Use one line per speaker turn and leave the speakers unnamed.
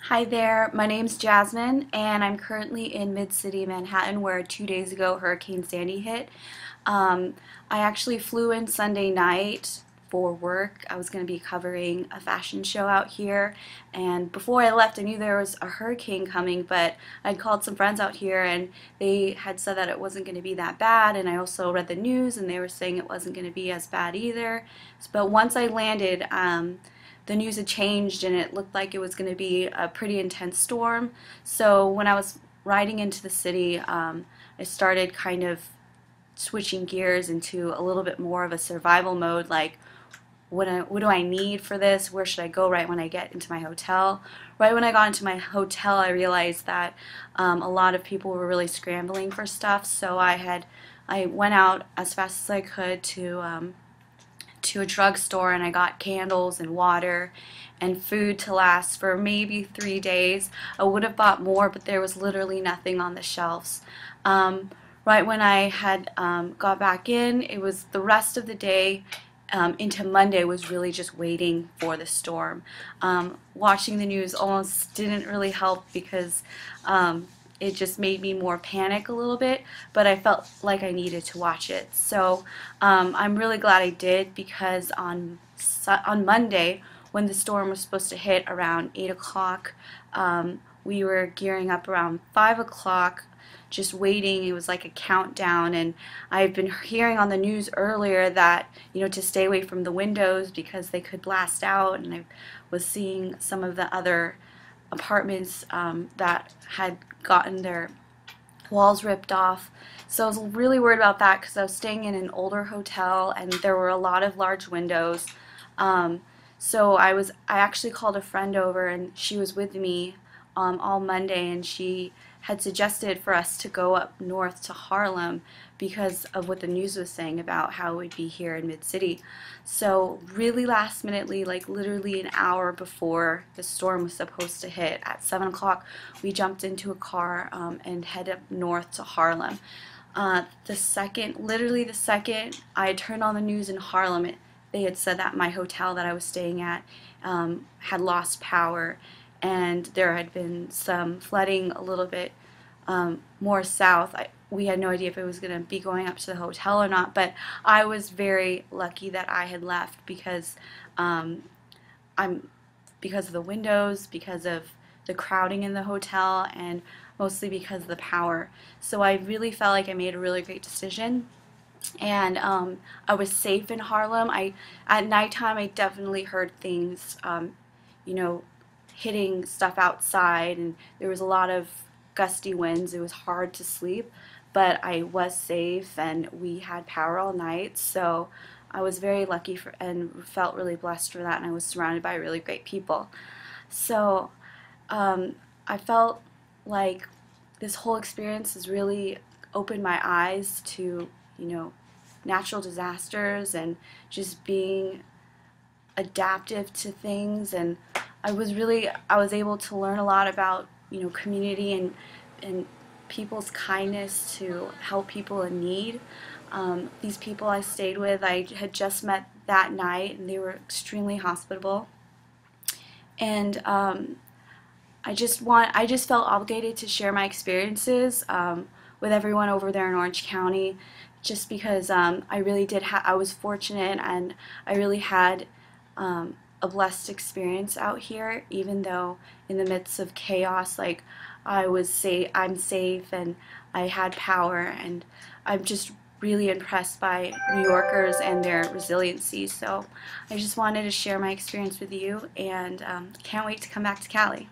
Hi there, my name's Jasmine and I'm currently in Mid-City Manhattan where 2 days ago Hurricane Sandy hit. Um, I actually flew in Sunday night for work. I was going to be covering a fashion show out here, and before I left I knew there was a hurricane coming, but I'd called some friends out here and they had said that it wasn't going to be that bad, and I also read the news and they were saying it wasn't going to be as bad either. But once I landed, the news had changed and it looked like it was going to be a pretty intense storm. So when I was riding into the city, I started kind of switching gears into a little bit more of a survival mode, like what do I need for this? Where should I go right when I get into my hotel? Right when I got into my hotel, I realized that a lot of people were really scrambling for stuff, so I went out as fast as I could to a drugstore and I got candles and water and food to last for maybe 3 days. I would have bought more, but there was literally nothing on the shelves. Right when I had got back in, it was the rest of the day into Monday was really just waiting for the storm. Watching the news almost didn't really help because it just made me more panic a little bit, but I felt like I needed to watch it. So I'm really glad I did, because on Monday, when the storm was supposed to hit around 8 o'clock, we were gearing up around 5 o'clock, just waiting. It was like a countdown, and I've been hearing on the news earlier that, to stay away from the windows because they could blast out, and I was seeing some of the other apartments that had gotten their walls ripped off. So I was really worried about that because I was staying in an older hotel and there were a lot of large windows. So I actually called a friend over and she was with me all Monday, and she had suggested for us to go up north to Harlem because of what the news was saying about how it would be here in Mid-City. So really last minutely, like literally an hour before the storm was supposed to hit, at 7 o'clock, we jumped into a car and headed up north to Harlem. Literally the second I turned on the news in Harlem, they had said that my hotel that I was staying at had lost power, and there had been some flooding a little bit more south. We had no idea if it was going to be going up to the hotel or not, but I was very lucky that I had left because because of the windows, because of the crowding in the hotel, and mostly because of the power. So I really felt like I made a really great decision. And I was safe in Harlem. At nighttime I definitely heard things, hitting stuff outside, and there was a lot of gusty winds. It was hard to sleep, but I was safe and we had power all night, so I was very lucky and felt really blessed for that, and I was surrounded by really great people. So I felt like this whole experience has really opened my eyes to, natural disasters and just being adaptive to things, and I was able to learn a lot about community and people's kindness to help people in need. These people I stayed with, I had just met that night, and they were extremely hospitable, and I just felt obligated to share my experiences with everyone over there in Orange County, just because I was fortunate and I really had a blessed experience out here, even though in the midst of chaos, like I'm safe and I had power, and I'm just really impressed by New Yorkers and their resiliency. So I just wanted to share my experience with you, and can't wait to come back to Cali.